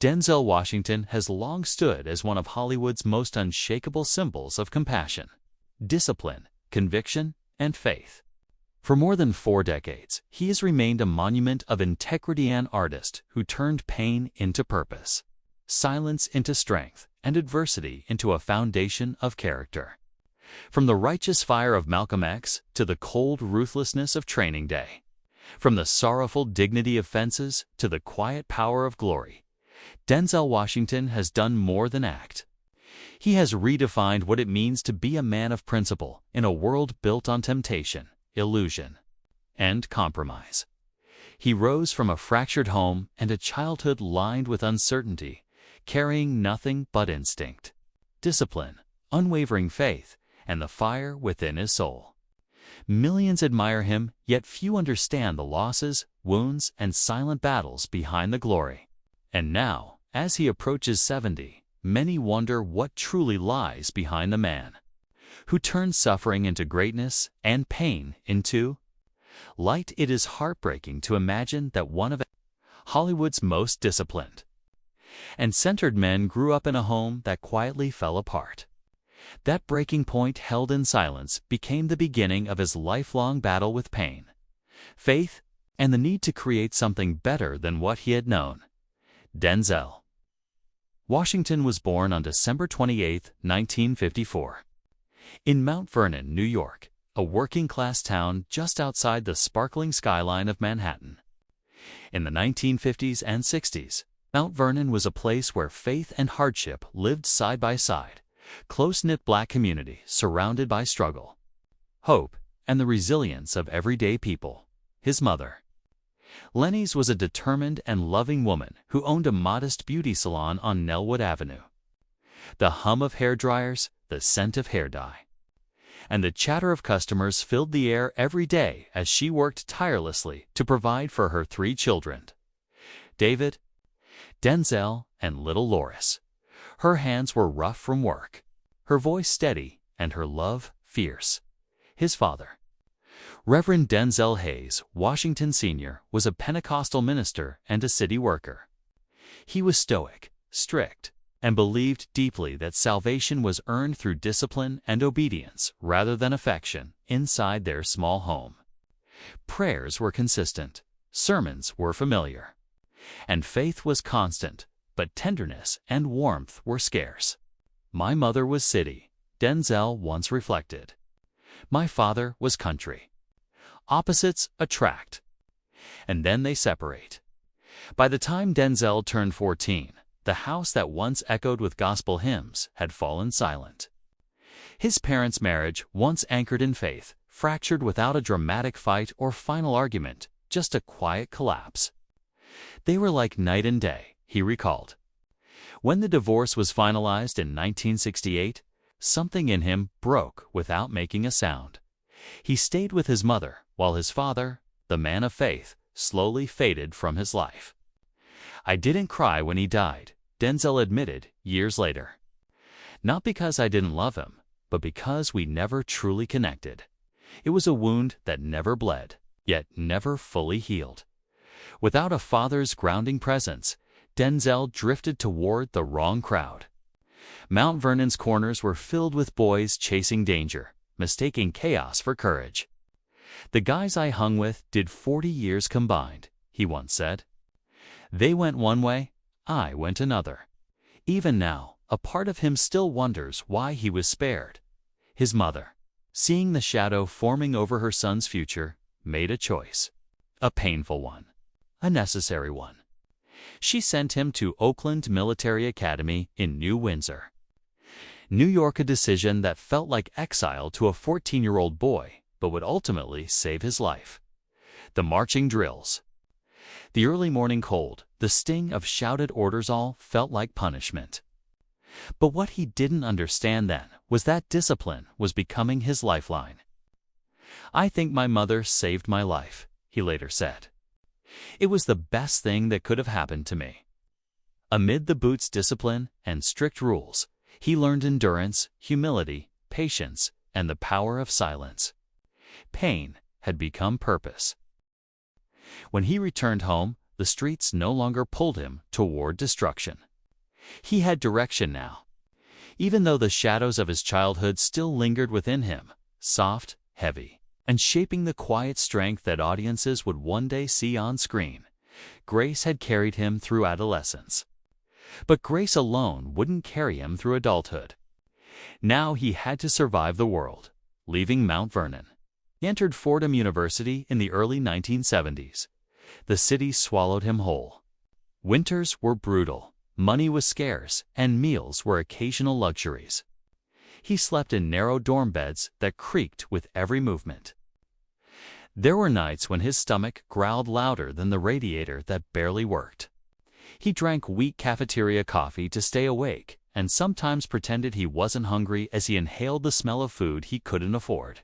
Denzel Washington has long stood as one of Hollywood's most unshakable symbols of compassion, discipline, conviction, and faith. For more than 4 decades, he has remained a monument of integrity and artist who turned pain into purpose, silence into strength, and adversity into a foundation of character. From the righteous fire of Malcolm X to the cold ruthlessness of Training Day, from the sorrowful dignity of Fences to the quiet power of Glory, Denzel Washington has done more than act. He has redefined what it means to be a man of principle in a world built on temptation, illusion, and compromise. He rose from a fractured home and a childhood lined with uncertainty, carrying nothing but instinct, discipline, unwavering faith, and the fire within his soul. Millions admire him, yet few understand the losses, wounds, and silent battles behind the glory. And now, as he approaches 70, many wonder what truly lies behind the man who turned suffering into greatness and pain into light. It is heartbreaking to imagine that one of Hollywood's most disciplined and centered men grew up in a home that quietly fell apart. That breaking point, held in silence, became the beginning of his lifelong battle with pain, faith, and the need to create something better than what he had known. Denzel Washington was born on December 28, 1954. In Mount Vernon, New York, a working-class town just outside the sparkling skyline of Manhattan. In the 1950s and 60s, Mount Vernon was a place where faith and hardship lived side by side, close-knit Black community surrounded by struggle, hope, and the resilience of everyday people. His mother, Lenny's, was a determined and loving woman who owned a modest beauty salon on Nellwood Avenue. The hum of hair dryers, the scent of hair dye, and the chatter of customers filled the air every day as she worked tirelessly to provide for her 3 children, David, Denzel, and little Loris. Her hands were rough from work, her voice steady, and her love fierce. His father, Reverend Denzel Hayes Washington Sr., was a Pentecostal minister and a city worker. He was stoic, strict, and believed deeply that salvation was earned through discipline and obedience rather than affection inside their small home. Prayers were consistent, sermons were familiar, and faith was constant, but tenderness and warmth were scarce. "My mother was city," Denzel once reflected. "My father was country. Opposites attract, and then they separate." By the time Denzel turned 14, the house that once echoed with gospel hymns had fallen silent. His parents' marriage, once anchored in faith, fractured without a dramatic fight or final argument, just a quiet collapse. They were like night and day, he recalled. When the divorce was finalized in 1968, something in him broke without making a sound. He stayed with his mother, while his father, the man of faith, slowly faded from his life. "I didn't cry when he died," Denzel admitted years later. "Not because I didn't love him, but because we never truly connected. It was a wound that never bled, yet never fully healed." Without a father's grounding presence, Denzel drifted toward the wrong crowd. Mount Vernon's corners were filled with boys chasing danger, mistaking chaos for courage. "The guys I hung with did 40 years combined," he once said. "They went one way, I went another." Even now, a part of him still wonders why he was spared. His mother, seeing the shadow forming over her son's future, made a choice. A painful one, a necessary one. She sent him to Oakland Military Academy in New Windsor, New York, a decision that felt like exile to a 14-year-old boy, but would ultimately save his life. The marching drills, the early morning cold, the sting of shouted orders, all felt like punishment. But what he didn't understand then was that discipline was becoming his lifeline. "I think my mother saved my life," he later said. "It was the best thing that could have happened to me." Amid the boot's discipline and strict rules, he learned endurance, humility, patience, and the power of silence. Pain had become purpose. When he returned home, the streets no longer pulled him toward destruction. He had direction now. Even though the shadows of his childhood still lingered within him, soft, heavy, and shaping the quiet strength that audiences would one day see on screen, grace had carried him through adolescence. But grace alone wouldn't carry him through adulthood. Now he had to survive the world, leaving Mount Vernon. He entered Fordham University in the early 1970s. The city swallowed him whole. Winters were brutal, money was scarce, and meals were occasional luxuries. He slept in narrow dorm beds that creaked with every movement. There were nights when his stomach growled louder than the radiator that barely worked. He drank weak cafeteria coffee to stay awake, and sometimes pretended he wasn't hungry as he inhaled the smell of food he couldn't afford.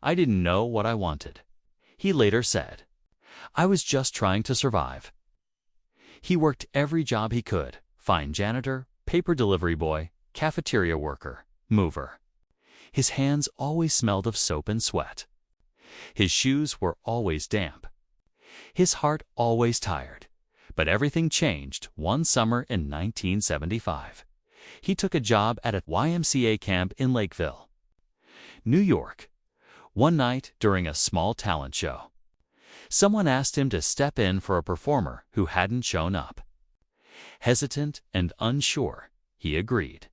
"I didn't know what I wanted," he later said. "I was just trying to survive." He worked every job he could: fine janitor, paper delivery boy, cafeteria worker, mover. His hands always smelled of soap and sweat. His shoes were always damp. His heart always tired. But everything changed one summer in 1975. He took a job at a YMCA camp in Lakeville, New York. One night during a small talent show, someone asked him to step in for a performer who hadn't shown up. Hesitant and unsure, he agreed.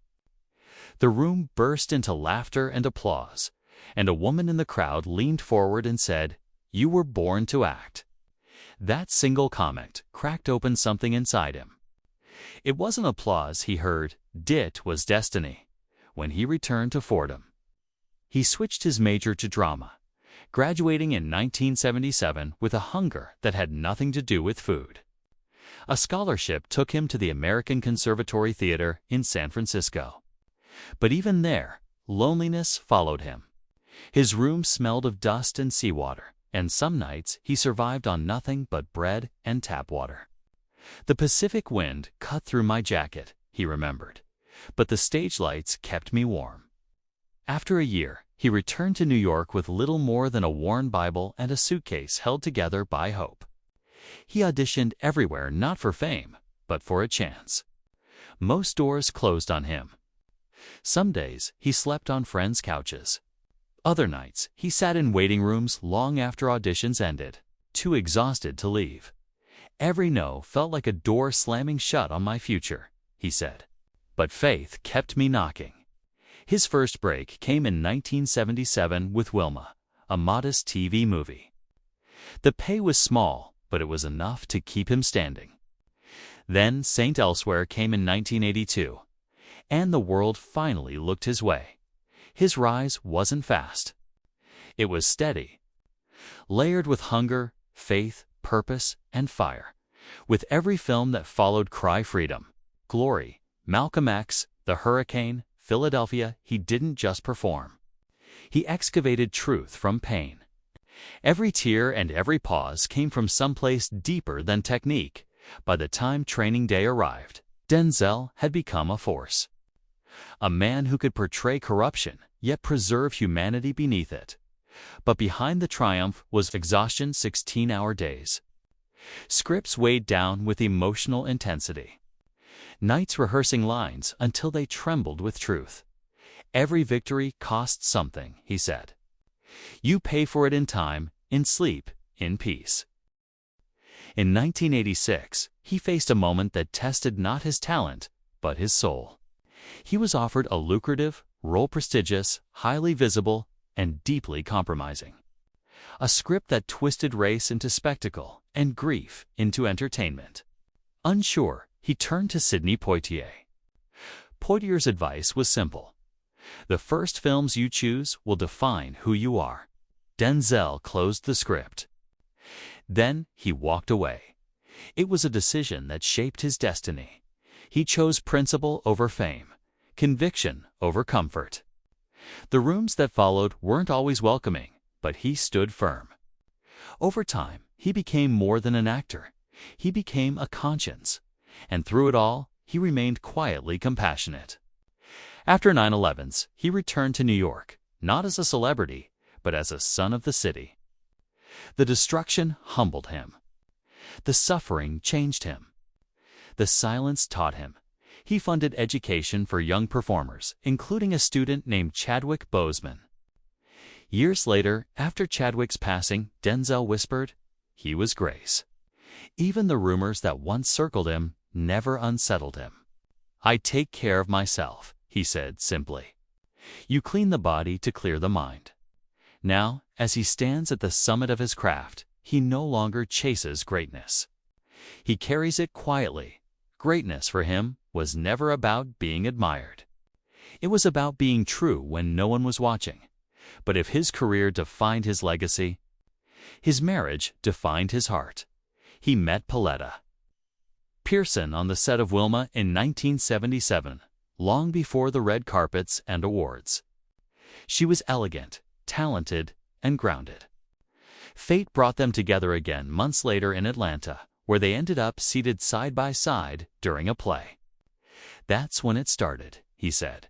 The room burst into laughter and applause, and a woman in the crowd leaned forward and said, "You were born to act." That single comment cracked open something inside him. It wasn't applause he heard, it was destiny. When he returned to Fordham, he switched his major to drama, graduating in 1977 with a hunger that had nothing to do with food. A scholarship took him to the American Conservatory Theater in San Francisco. But even there, loneliness followed him. His room smelled of dust and seawater, and some nights he survived on nothing but bread and tap water. "The Pacific wind cut through my jacket," he remembered, "but the stage lights kept me warm." After a year, he returned to New York with little more than a worn Bible and a suitcase held together by hope. He auditioned everywhere, not for fame, but for a chance. Most doors closed on him. Some days he slept on friends' couches. Other nights, he sat in waiting rooms long after auditions ended, too exhausted to leave. "Every no felt like a door slamming shut on my future," he said. But faith kept me knocking. His first break came in 1977 with Wilma, a modest TV movie. The pay was small, but it was enough to keep him standing. Then Saint Elsewhere came in 1982, and the world finally looked his way. His rise wasn't fast. It was steady, layered with hunger, faith, purpose, and fire. With every film that followed Cry Freedom, Glory, Malcolm X, The Hurricane, Philadelphia, he didn't just perform. He excavated truth from pain. Every tear and every pause came from someplace deeper than technique. By the time training day arrived, Denzel had become a force. A man who could portray corruption, yet preserve humanity beneath it. But behind the triumph was exhaustion, 16-hour days. Scripts weighed down with emotional intensity. Nights rehearsing lines until they trembled with truth. "Every victory costs something," he said. "You pay for it in time, in sleep, in peace." In 1986, he faced a moment that tested not his talent, but his soul. He was offered a lucrative role, prestigious, highly visible, and deeply compromising. A script that twisted race into spectacle and grief into entertainment. Unsure, he turned to Sidney Poitier. Poitier's advice was simple: "The first films you choose will define who you are." Denzel closed the script. Then he walked away. It was a decision that shaped his destiny. He chose principle over fame, conviction over comfort. The rooms that followed weren't always welcoming, but he stood firm. Over time, he became more than an actor. He became a conscience. And through it all, he remained quietly compassionate. After 9/11s, he returned to New York, not as a celebrity, but as a son of the city. The destruction humbled him. The suffering changed him. The silence taught him. He funded education for young performers, including a student named Chadwick Boseman. Years later, after Chadwick's passing, Denzel whispered, "He was grace." Even the rumors that once circled him never unsettled him. "I take care of myself," he said simply. You clean the body to clear the mind. Now, as he stands at the summit of his craft, he no longer chases greatness. He carries it quietly. Greatness for him was never about being admired. It was about being true when no one was watching. But if his career defined his legacy, his marriage defined his heart. He met Pauletta Pearson on the set of Wilma in 1977, long before the red carpets and awards. She was elegant, talented, and grounded. Fate brought them together again months later in Atlanta, where they ended up seated side by side during a play. "That's when it started," he said.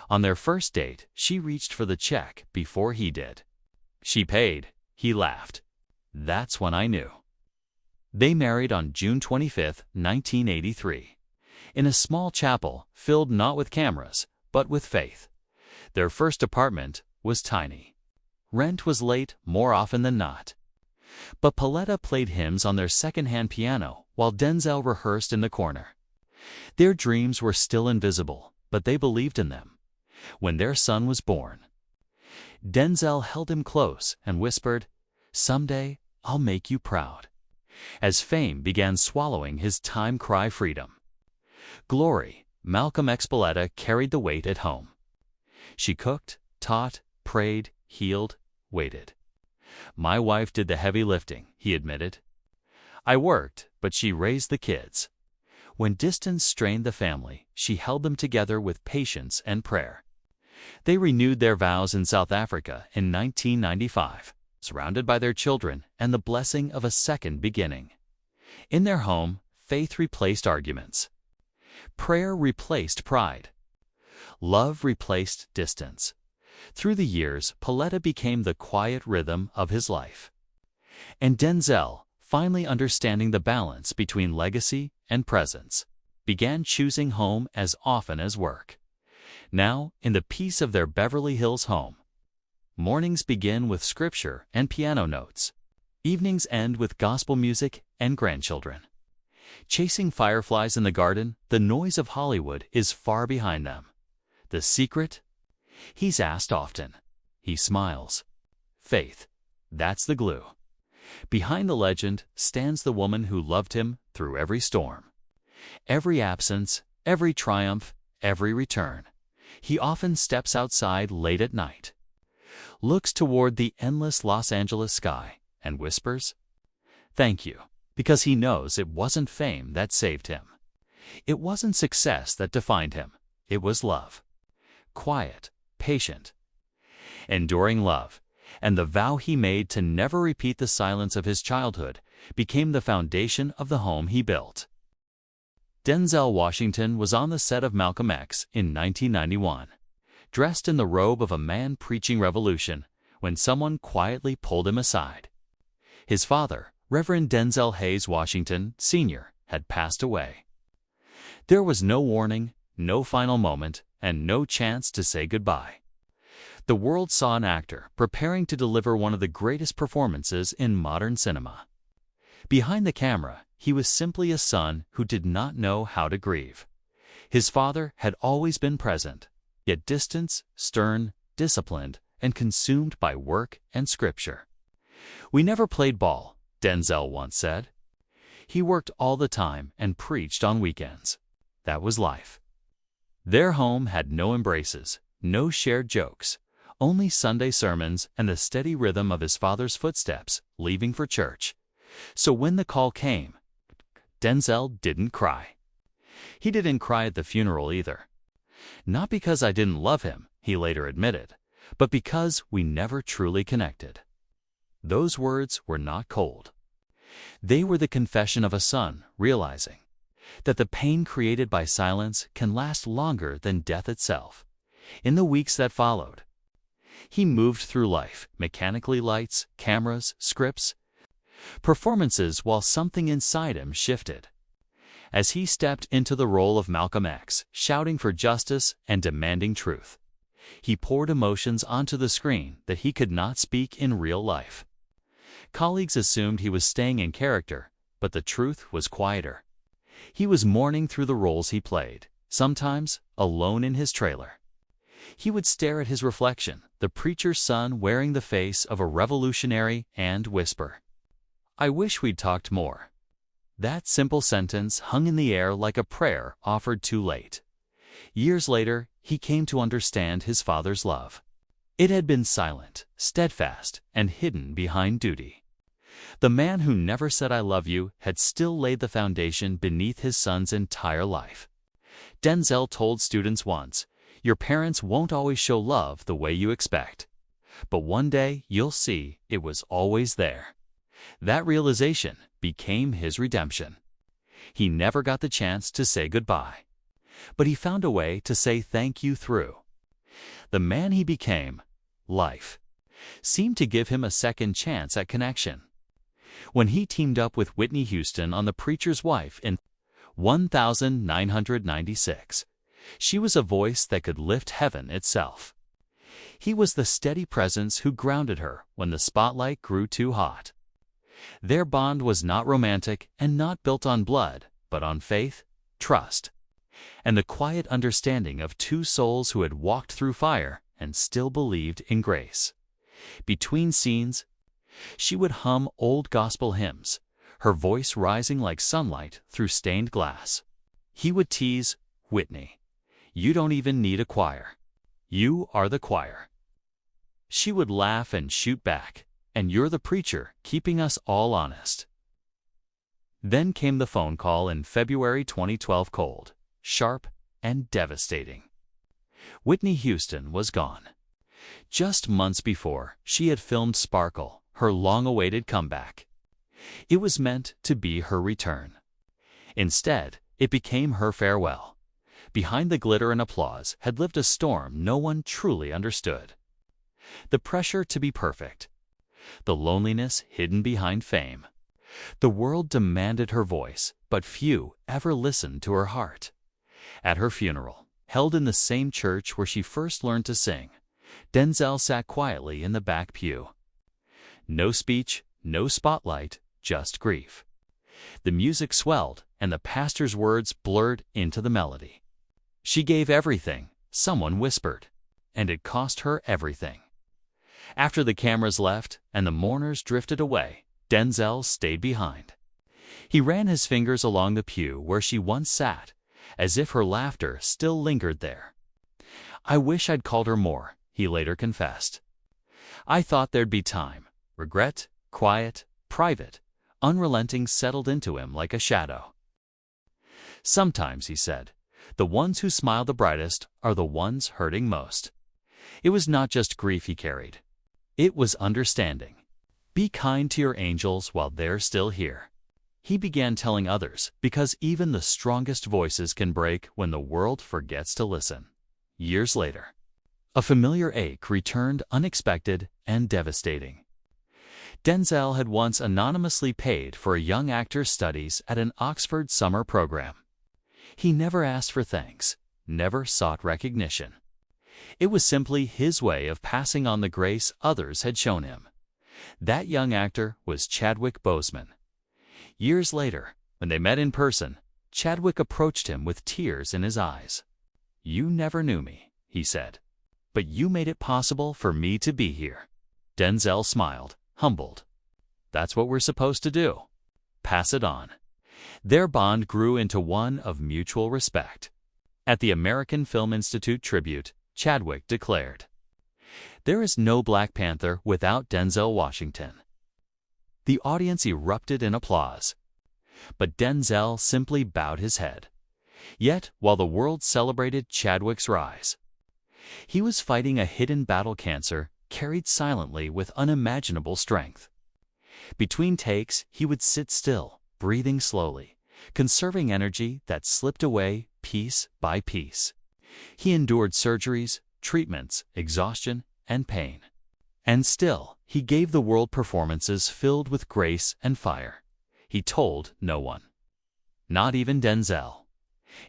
On their first date, she reached for the check before he did. She paid. He laughed. "That's when I knew." They married on June 25, 1983, in a small chapel filled not with cameras, but with faith. Their first apartment was tiny. Rent was late more often than not. But Pauletta played hymns on their second-hand piano while Denzel rehearsed in the corner. Their dreams were still invisible, but they believed in them. When their son was born, Denzel held him close and whispered, "Someday I'll make you proud," as fame began swallowing his time-cry freedom. Glory, Malcolm X Pauletta carried the weight at home. She cooked, taught, prayed, healed, waited. "My wife did the heavy lifting," he admitted. "I worked, but she raised the kids." When distance strained the family, she held them together with patience and prayer. They renewed their vows in South Africa in 1995, surrounded by their children and the blessing of a second beginning. In their home, faith replaced arguments. Prayer replaced pride. Love replaced distance. Through the years, Pauletta became the quiet rhythm of his life. And Denzel, finally understanding the balance between legacy and presence, began choosing home as often as work. Now, in the peace of their Beverly Hills home, mornings begin with scripture and piano notes. Evenings end with gospel music and grandchildren. Chasing fireflies in the garden, the noise of Hollywood is far behind them. The secret? He's asked often. He smiles. Faith. That's the glue. Behind the legend stands the woman who loved him through every storm. Every absence, every triumph, every return. He often steps outside late at night, looks toward the endless Los Angeles sky, and whispers, "Thank you," because he knows it wasn't fame that saved him. It wasn't success that defined him. It was love. Quiet, patient, enduring love, and the vow he made to never repeat the silence of his childhood became the foundation of the home he built. Denzel Washington was on the set of Malcolm X in 1991, dressed in the robe of a man preaching revolution, when someone quietly pulled him aside. His father, Reverend Denzel Hayes Washington, Sr., had passed away. There was no warning, no final moment, and no chance to say goodbye. The world saw an actor preparing to deliver one of the greatest performances in modern cinema. Behind the camera, he was simply a son who did not know how to grieve. His father had always been present, yet distant, stern, disciplined, and consumed by work and scripture. "We never played ball," Denzel once said. He worked all the time and preached on weekends. That was life. Their home had no embraces, no shared jokes, only Sunday sermons and the steady rhythm of his father's footsteps leaving for church. So when the call came, Denzel didn't cry. He didn't cry at the funeral either. "Not because I didn't love him," he later admitted, "but because we never truly connected." Those words were not cold. They were the confession of a son realizing that the pain created by silence can last longer than death itself. In the weeks that followed, he moved through life, mechanically lights, cameras, scripts, performances while something inside him shifted. As he stepped into the role of Malcolm X, shouting for justice and demanding truth, he poured emotions onto the screen that he could not speak in real life. Colleagues assumed he was staying in character, but the truth was quieter. He was mourning through the roles he played, sometimes alone in his trailer. He would stare at his reflection, the preacher's son wearing the face of a revolutionary, and whisper, "I wish we'd talked more." That simple sentence hung in the air like a prayer offered too late. Years later, he came to understand his father's love. It had been silent, steadfast, and hidden behind duty. The man who never said "I love you" had still laid the foundation beneath his son's entire life. Denzel told students once, "Your parents won't always show love the way you expect, but one day you'll see it was always there." That realization became his redemption. He never got the chance to say goodbye, but he found a way to say thank you through. The man he became, life, seemed to give him a second chance at connection. When he teamed up with Whitney Houston on The Preacher's Wife in 1996, she was a voice that could lift heaven itself. He was the steady presence who grounded her when the spotlight grew too hot. Their bond was not romantic and not built on blood, but on faith, trust, and the quiet understanding of two souls who had walked through fire and still believed in grace. Between scenes, she would hum old gospel hymns, her voice rising like sunlight through stained glass. He would tease, "Whitney, you don't even need a choir. You are the choir." She would laugh and shoot back, "And you're the preacher, keeping us all honest." Then came the phone call in February 2012, cold, sharp, and devastating. Whitney Houston was gone. Just months before, she had filmed Sparkle, her long-awaited comeback. It was meant to be her return. Instead, it became her farewell. Behind the glitter and applause had lived a storm no one truly understood. The pressure to be perfect, the loneliness hidden behind fame. The world demanded her voice, but few ever listened to her heart. At her funeral, held in the same church where she first learned to sing, Denzel sat quietly in the back pew. No speech, no spotlight, just grief. The music swelled, and the pastor's words blurred into the melody. She gave everything, someone whispered, and it cost her everything. After the cameras left and the mourners drifted away, Denzel stayed behind. He ran his fingers along the pew where she once sat, as if her laughter still lingered there. "I wish I'd called her more," he later confessed. "I thought there'd be time." Regret, quiet, private, unrelenting settled into him like a shadow. "Sometimes," he said, "the ones who smile the brightest are the ones hurting most." It was not just grief he carried. It was understanding. Be kind to your angels while they're still here. He began telling others, because even the strongest voices can break when the world forgets to listen. Years later, a familiar ache returned, unexpected and devastating. Denzel had once anonymously paid for a young actor's studies at an Oxford summer program. He never asked for thanks, never sought recognition. It was simply his way of passing on the grace others had shown him. That young actor was Chadwick Boseman. Years later, when they met in person, Chadwick approached him with tears in his eyes. "You never knew me," he said, "but you made it possible for me to be here." Denzel smiled, humbled. "That's what we're supposed to do. Pass it on." Their bond grew into one of mutual respect. At the American Film Institute tribute, Chadwick declared, "There is no Black Panther without Denzel Washington." The audience erupted in applause, but Denzel simply bowed his head. Yet, while the world celebrated Chadwick's rise, he was fighting a hidden battle, cancer, carried silently with unimaginable strength. Between takes, he would sit still, breathing slowly, conserving energy that slipped away piece by piece. He endured surgeries, treatments, exhaustion, and pain. And still, he gave the world performances filled with grace and fire. He told no one. Not even Denzel.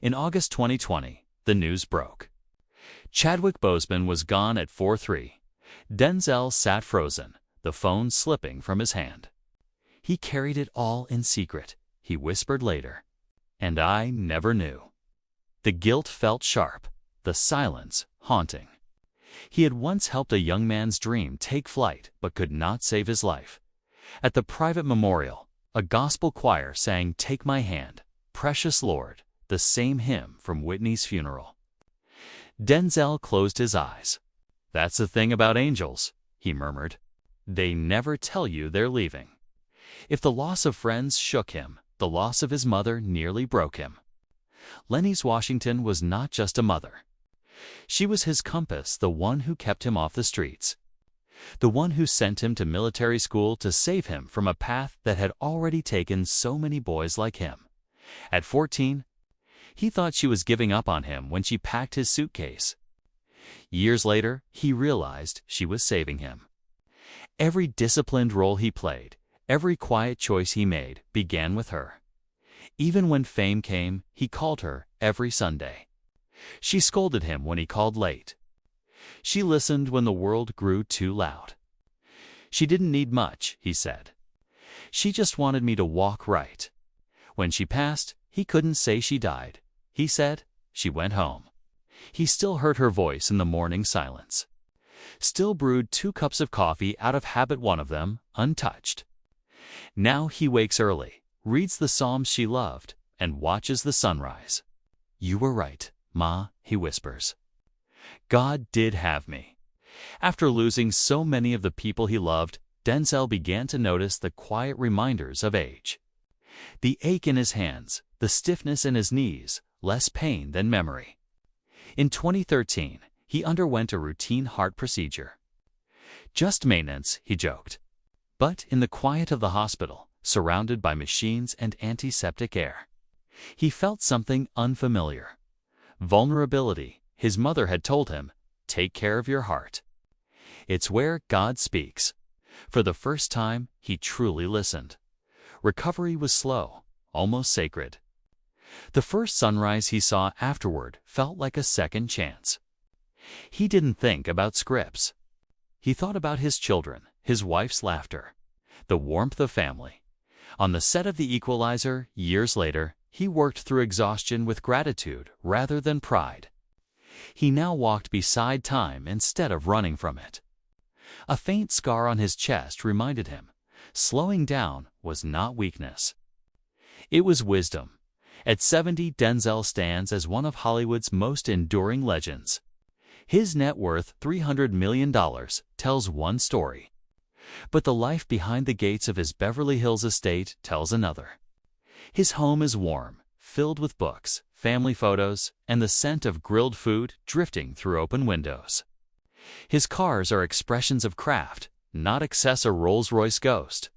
In August 2020, the news broke. Chadwick Boseman was gone at 4:03. Denzel sat frozen, the phone slipping from his hand. He carried it all in secret, he whispered later. And I never knew. The guilt felt sharp, the silence haunting. He had once helped a young man's dream take flight but could not save his life. At the private memorial, a gospel choir sang "Take My Hand, Precious Lord," the same hymn from Whitney's funeral. Denzel closed his eyes. "That's the thing about angels," he murmured. "They never tell you they're leaving." If the loss of friends shook him, the loss of his mother nearly broke him. Lenny's Washington was not just a mother. She was his compass, the one who kept him off the streets. The one who sent him to military school to save him from a path that had already taken so many boys like him. At 14, he thought she was giving up on him when she packed his suitcase. Years later, he realized she was saving him. Every disciplined role he played, every quiet choice he made, began with her. Even when fame came, he called her every Sunday. She scolded him when he called late. She listened when the world grew too loud. She didn't need much, he said. She just wanted me to walk right. When she passed, he couldn't say she died. He said she went home. He still heard her voice in the morning silence. Still brewed 2 cups of coffee out of habit, one of them untouched. Now he wakes early, reads the Psalms she loved, and watches the sunrise. "You were right, Ma," he whispers. God did have me. After losing so many of the people he loved, Denzel began to notice the quiet reminders of age. The ache in his hands, the stiffness in his knees, less pain than memory. In 2013, he underwent a routine heart procedure. Just maintenance, he joked. But in the quiet of the hospital, surrounded by machines and antiseptic air, he felt something unfamiliar. Vulnerability. His mother had told him, "Take care of your heart." It's where God speaks. For the first time, he truly listened. Recovery was slow, almost sacred. The first sunrise he saw afterward felt like a second chance. He didn't think about scripts. He thought about his children, his wife's laughter, the warmth of family. On the set of The Equalizer, years later, he worked through exhaustion with gratitude rather than pride. He now walked beside time instead of running from it. A faint scar on his chest reminded him, slowing down was not weakness. It was wisdom. At 70, Denzel stands as one of Hollywood's most enduring legends. His net worth, $300 million, tells one story. But the life behind the gates of his Beverly Hills estate tells another. His home is warm, filled with books, family photos, and the scent of grilled food drifting through open windows. His cars are expressions of craft, not excess a Rolls-Royce Ghost.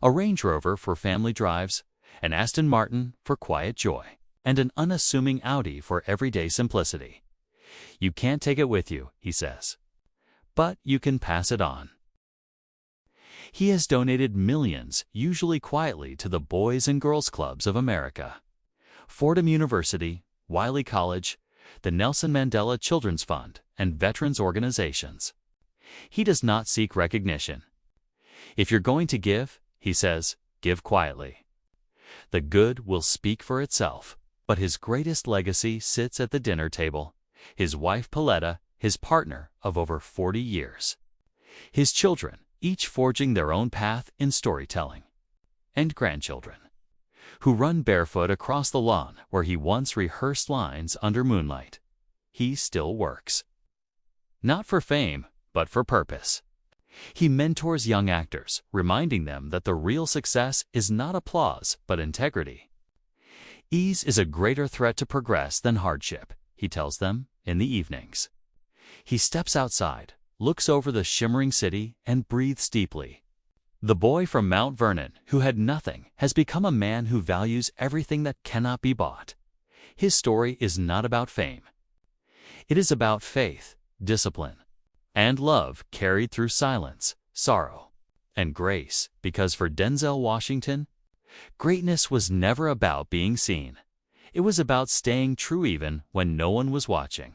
A Range Rover for family drives, an Aston Martin for quiet joy, and an unassuming Audi for everyday simplicity. You can't take it with you, he says, but you can pass it on. He has donated millions, usually quietly, to the Boys and Girls Clubs of America. Fordham University, Wiley College, the Nelson Mandela Children's Fund, and veterans organizations. He does not seek recognition. If you're going to give, he says, give quietly. The good will speak for itself, but his greatest legacy sits at the dinner table. His wife Pauletta, his partner of over 40 years. His children, each forging their own path in storytelling. And grandchildren, who run barefoot across the lawn where he once rehearsed lines under moonlight. He still works. Not for fame, but for purpose. He mentors young actors, reminding them that the real success is not applause, but integrity. Ease is a greater threat to progress than hardship, he tells them in the evenings. He steps outside, looks over the shimmering city, and breathes deeply. The boy from Mount Vernon, who had nothing, has become a man who values everything that cannot be bought. His story is not about fame. It is about faith, discipline, and love carried through silence, sorrow, and grace, because for Denzel Washington, greatness was never about being seen. It was about staying true even when no one was watching.